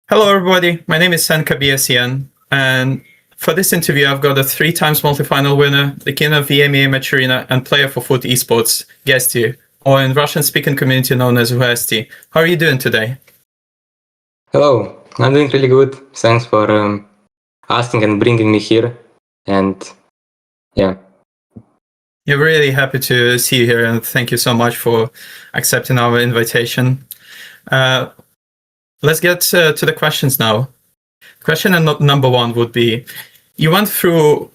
Hello, everybody. My name is Senka BSN, and for this interview, I've got a 3 times multi-final winner, the king of the EMEA match arena, and player for FUT esports, Guesti, or in Russian-speaking community known as Guesti. How are you doing today? Hello, I'm doing really good. Thanks for asking and bringing me here. And yeah. We're really happy to see you here, and thank you so much for accepting our invitation. Let's get to the questions now. Question number one would be, you went through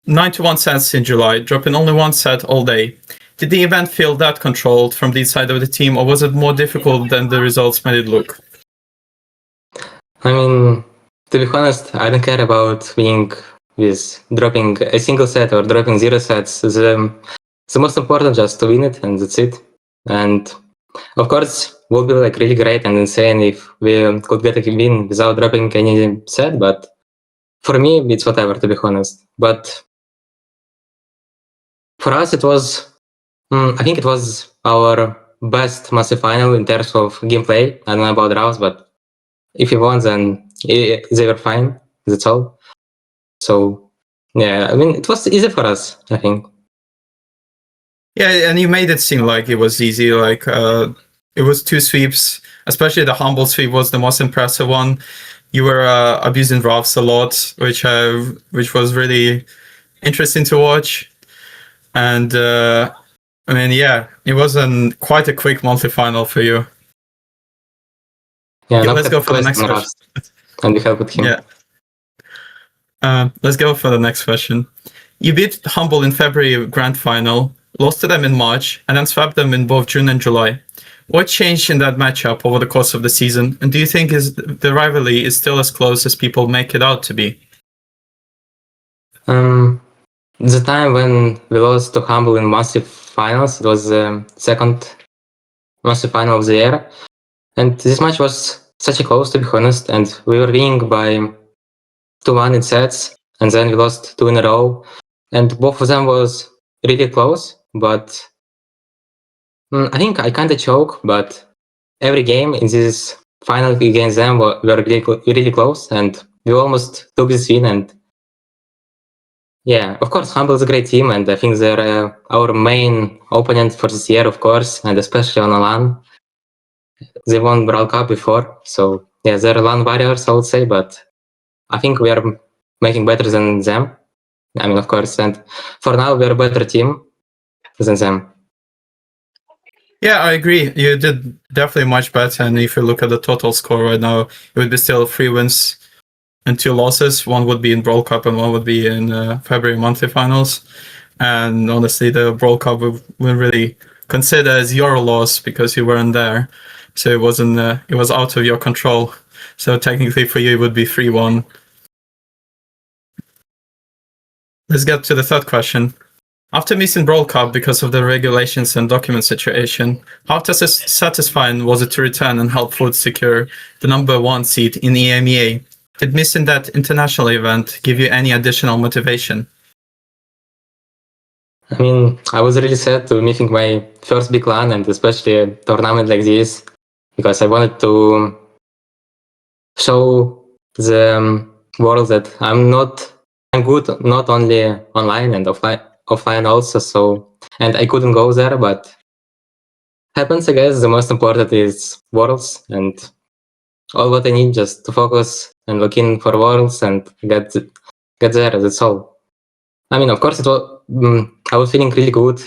91 sets in July, dropping only one set all day. Did the event feel that controlled from the side of the team, or was it more difficult than the results made it look? I mean, to be honest, I don't care about winning with dropping a single set or dropping 0 sets. The most important just to win it, and that's it. And of course, would be like really great and insane if we could get a win without dropping any set, but for me, it's whatever, to be honest. But for us, it was, I think it was our best massive final in terms of gameplay. I don't know about rounds, but if you won, then they were fine. That's all. So, yeah, I mean, it was easy for us, I think. Yeah, and you made it seem like it was easy. Like it was 2 sweeps, especially the humble sweep was the most impressive one. You were abusing Ravs a lot, which was really interesting to watch. And I mean, yeah, it wasn't quite a quick multi-final for you. Yeah, let's go for the next question. And we help with him. Yeah. Let's go for the next question. You beat Humble in February Grand Final, lost to them in March, and then swept them in both June and July. What changed in that matchup over the course of the season? And do you think the rivalry is still as close as people make it out to be? The time when we lost to Humble in massive finals, it was the second massive final of the year. And this match was such a close, to be honest, and we were winning by 2-1 in sets, and then we lost 2 in a row. And both of them was really close, but I think I kind of choke, but every game in this final against them were really close, and we almost took this win. And yeah, of course, Humble is a great team, and I think they're our main opponent for this year, of course, and especially on LAN. They won Brawl Cup before, so yeah, they're LAN warriors, I would say, but I think we are making better than them. I mean, of course, and for now, we're a better team than them. Yeah, I agree. You did definitely much better, and if you look at the total score right now, it would be still 3 wins and 2 losses. One would be in Brawl Cup and one would be in February monthly finals. And honestly, the Brawl Cup we really consider as your loss because you weren't there. So it wasn't. It was out of your control. So technically, for you, it would be 3-1. Let's get to the third question. After missing Brawl Cup because of the regulations and document situation, how satisfying was it to return and help FUT secure the #1 seat in EMEA? Did missing that international event give you any additional motivation? I mean, I was really sad to missing my first big LAN, and especially a tournament like this, because I wanted to show the world that I'm good not only online and offline also. So, and I couldn't go there, but happens, I guess. The most important is Worlds, and all what I need just to focus and look in for Worlds and get there. That's all. I mean, of course, I was feeling really good.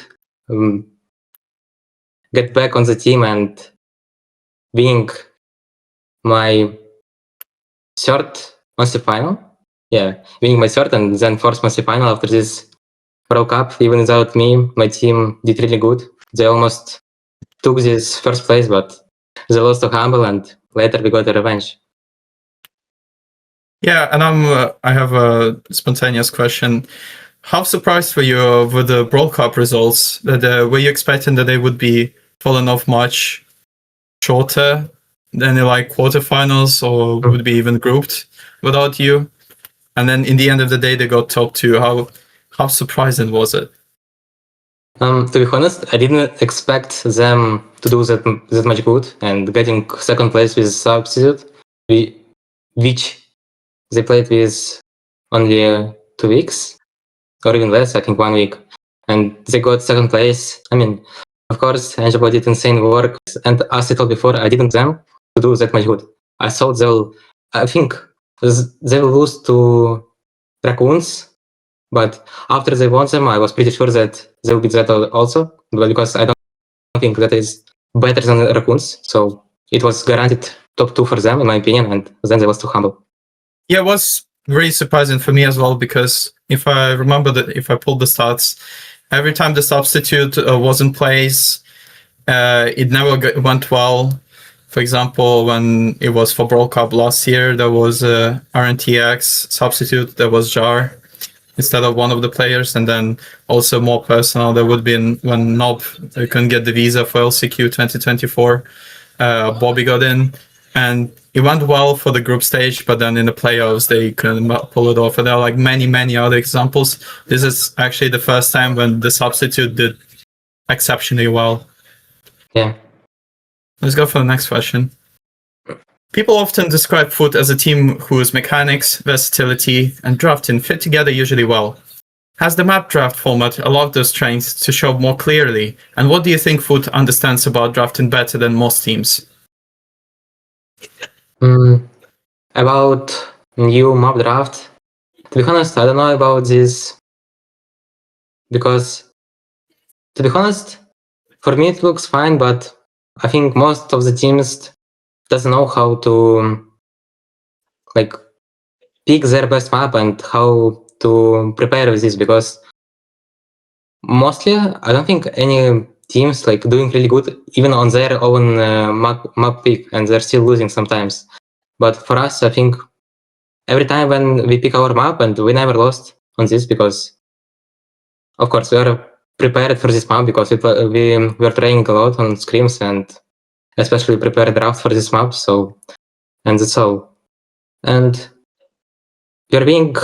Get back on the team and winning my third massive final. Yeah, winning my third and then fourth massive final after this Brawl Cup. Even without me, my team did really good. They almost took this first place, but they lost to Humble, and later we got a revenge. Yeah, and I have a spontaneous question. How surprised were you with the Brawl Cup results? That were you expecting that they would be falling off much shorter than the quarterfinals, or would be even grouped without you? And then in the end of the day, they got top 2. How surprising was it? To be honest, I didn't expect them to do that much good, and getting second place with substitute. which they played with only 2 weeks, or even less, I think 1 week. And they got second place. I mean, of course, Angelo did insane work. And as I told before, I didn't them to do that much good. I thought I think they will lose to Raccoons. But after they won them, I was pretty sure that they will beat that also. But because I don't think that is better than Raccoons. So it was guaranteed top 2 for them, in my opinion. And then they lost to Humble. Yeah, it was really surprising for me as well, because if I remember that, if I pulled the stats, every time the substitute was in place, it never went well. For example, when it was for Brawl Cup last year, there was a RNTX substitute, there was Jar instead of one of the players, and then also more personal. There would have been when Nob couldn't get the visa for LCQ 2024, Bobby got in, and it went well for the group stage, but then in the playoffs they couldn't pull it off. And there are like many other examples. This is actually the first time when the substitute did exceptionally well. Yeah. Let's go for the next question. People often describe FUT as a team whose mechanics, versatility, and drafting fit together usually well. Has the map draft format allowed those strengths to show more clearly? And what do you think FUT understands about drafting better than most teams? About new map draft, to be honest, I don't know about this. Because, to be honest, for me it looks fine, but I think most of the teams doesn't know how to like pick their best map and how to prepare with this, because mostly I don't think any teams like doing really good even on their own map pick, and they're still losing sometimes. But for us, I think every time when we pick our map, and we never lost on this, because of course we are prepared for this map, because we were training a lot on scrims, and especially prepared draft for this map. So, and that's all. And we're being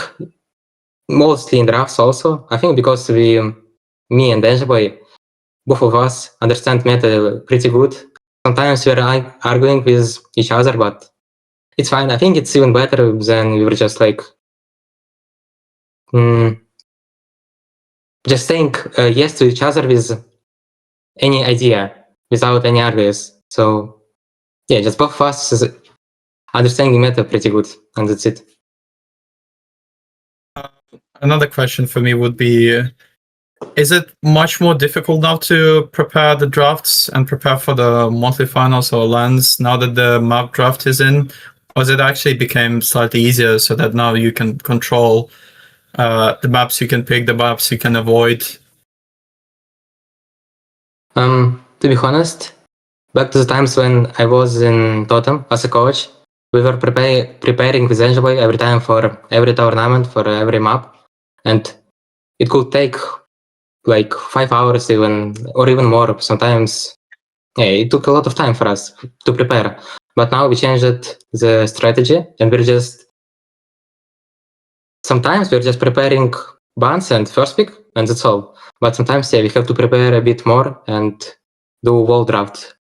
mostly in drafts also, I think, because me and Angelo, both of us understand meta pretty good. Sometimes we're arguing with each other, but it's fine. I think it's even better than we were just like just saying yes to each other with any idea, without any arguments. So yeah, just both of us understanding meta pretty good, and that's it. Another question for me would be, is it much more difficult now to prepare the drafts and prepare for the monthly finals or LANs now that the map draft is in? Or has it actually became slightly easier so that now you can control the maps you can pick, the maps you can avoid? To be honest, back to the times when I was in Totem as a coach, we were preparing with Angelo every time for every tournament, for every map, and it could take like 5 hours even, or even more sometimes. Yeah, it took a lot of time for us to prepare. But now we changed the strategy, and sometimes we're just preparing bans and first pick, and that's all. But sometimes, yeah, we have to prepare a bit more and do wall draft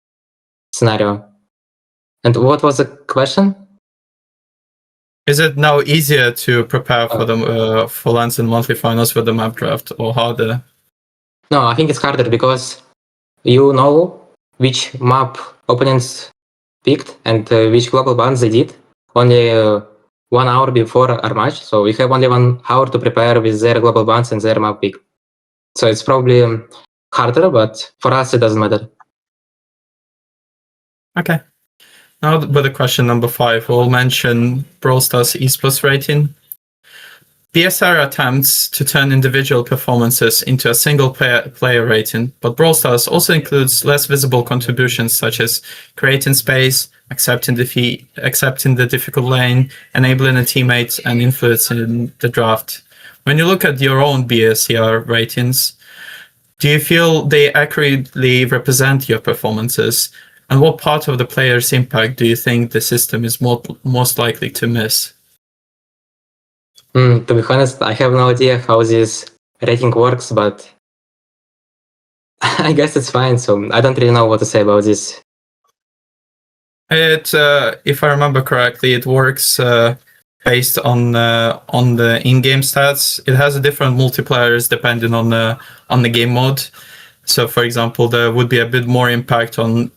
scenario. And what was the question? Is it now easier to prepare for the for LANs and monthly finals with the map draft, or harder? No, I think it's harder, because you know which map opponents picked and which global bans they did only 1 hour before our match. So we have only 1 hour to prepare with their global bans and their map pick. So it's probably harder, but for us it doesn't matter. Okay. Now with the question number 5, we'll mention Brawl Stars esports rating. BSR attempts to turn individual performances into a single player rating, but Brawl Stars also includes less visible contributions such as creating space, accepting defeat, accepting the difficult lane, enabling a teammate, and influencing the draft. When you look at your own BSR ratings, do you feel they accurately represent your performances? And what part of the player's impact do you think the system is most likely to miss? To be honest, I have no idea how this rating works, but I guess it's fine, so I don't really know what to say about this. If I remember correctly, it works based on the in-game stats. It has a different multipliers depending on the game mode. So, for example, there would be a bit more impact on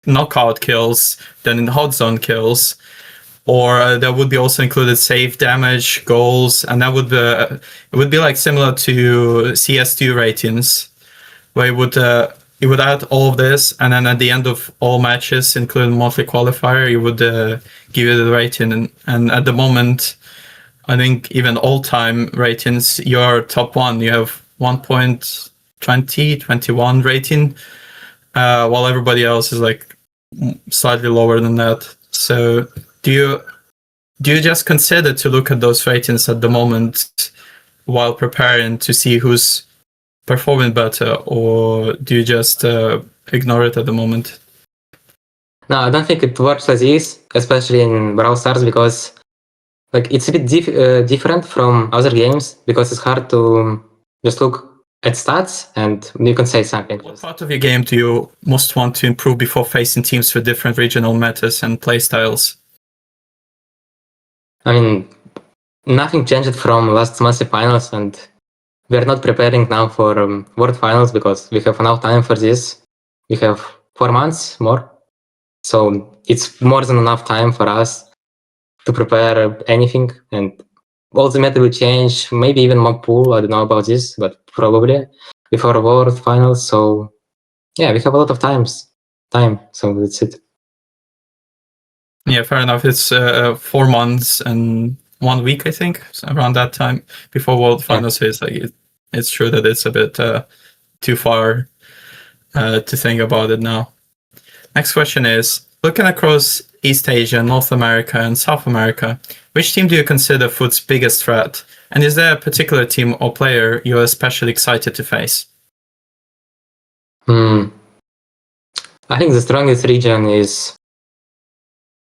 knockout kills than in hot zone kills, or there would be also included save damage, goals, and that would it would be like similar to CS2 ratings, where it would add all of this, and then at the end of all matches, including monthly qualifier, it would give you the rating. And at the moment, I think even all-time ratings, you're top one. You have 1.20, 21 rating, while everybody else is like slightly lower than that. So do you just consider to look at those ratings at the moment while preparing to see who's performing better, or do you just ignore it at the moment? No, I don't think it works as is, especially in Brawl Stars, because like it's a bit different from other games, because it's hard to just look at stats and you can say something. What part of your game do you most want to improve before facing teams with different regional metas and playstyles? I mean, nothing changed from last massive finals, and we're not preparing now for World Finals because we have enough time for this. We have 4 months more, so it's more than enough time for us to prepare anything. And all the meta will change, maybe even mock pool. I don't know about this, but probably before World Finals. So yeah, we have a lot of time. So that's it. Yeah, fair enough. It's 4 months and 1 week, I think, around that time before World Finals. Yeah. So it's true that it's a bit too far to think about it now. Next question is, looking across East Asia, North America, and South America, which team do you consider FUT's biggest threat? And is there a particular team or player you're especially excited to face? I think the strongest region is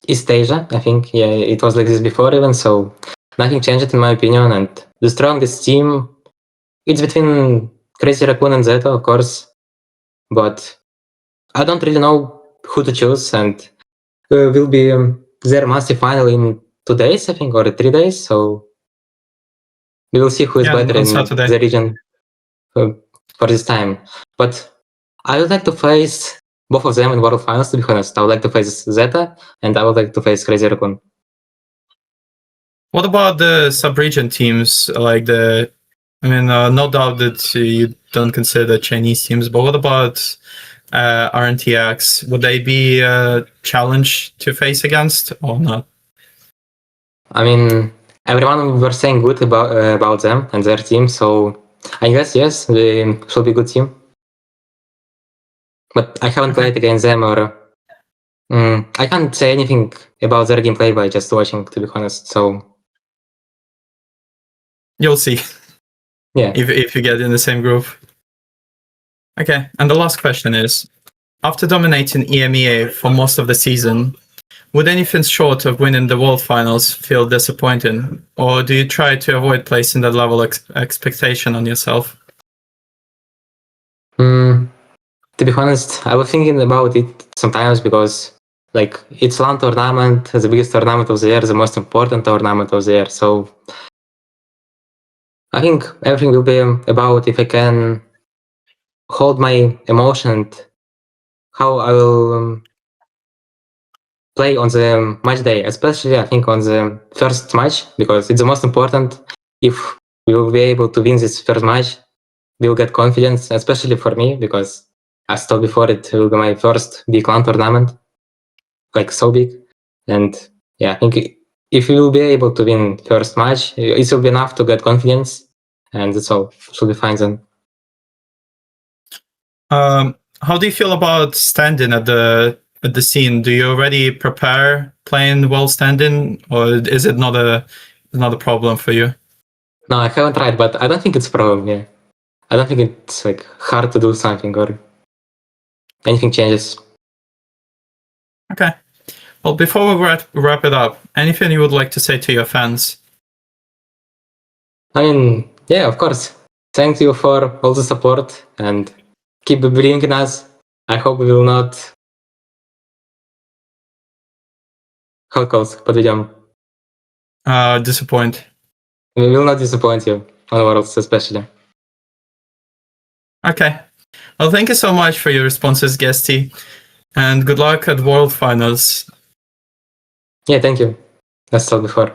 East Asia. I think, yeah, it was like this before even, so nothing changed in my opinion. And the strongest team, it's between Crazy Raccoon and Zeta, of course, but I don't really know who to choose. And will be their massive final in 2 days, I think, or 3 days. So we will see who is better in Saturday. the region for this time. But I would like to face both of them in World Finals, to be honest. I would like to face Zeta, and I would like to face Crazy Raccoon. What about the sub-region teams, like the... I mean, no doubt that you don't consider Chinese teams, but what about RNTX? Would they be a challenge to face against or not? I mean, everyone were saying good about them and their team, so I guess yes, they should be a good team. But I haven't played against them, or I can't say anything about their gameplay by just watching, to be honest. So you'll see. Yeah. If you get in the same group. Okay, and the last question is, after dominating EMEA for most of the season, would anything short of winning the World Finals feel disappointing? Or do you try to avoid placing that level of expectation on yourself? To be honest, I was thinking about it sometimes because like it's LAN tournament, the biggest tournament of the year, the most important tournament of the year. So I think everything will be about if I can hold my emotion and how I will play on the match day, especially I think on the first match, because it's the most important. If we will be able to win this first match, we'll get confidence, especially for me, because as told before, it will be my first big LAN tournament, like so big. And yeah, I think if we will be able to win first match, it will be enough to get confidence, and that's all. Should be fine then. How do you feel about standing at the scene? Do you already prepare playing while standing, or is it not a problem for you? No, I haven't tried, but I don't think it's a problem. Yeah, I don't think it's like hard to do something or anything changes. Okay. Well, before we wrap it up, anything you would like to say to your fans? I mean, yeah, of course. Thank you for all the support and keep believing in us. I hope we will not How it goes? Подведем. Disappoint. We will not disappoint you on Worlds, especially. Okay. Well, thank you so much for your responses, Guesti, and good luck at World Finals. Yeah, thank you. As said before.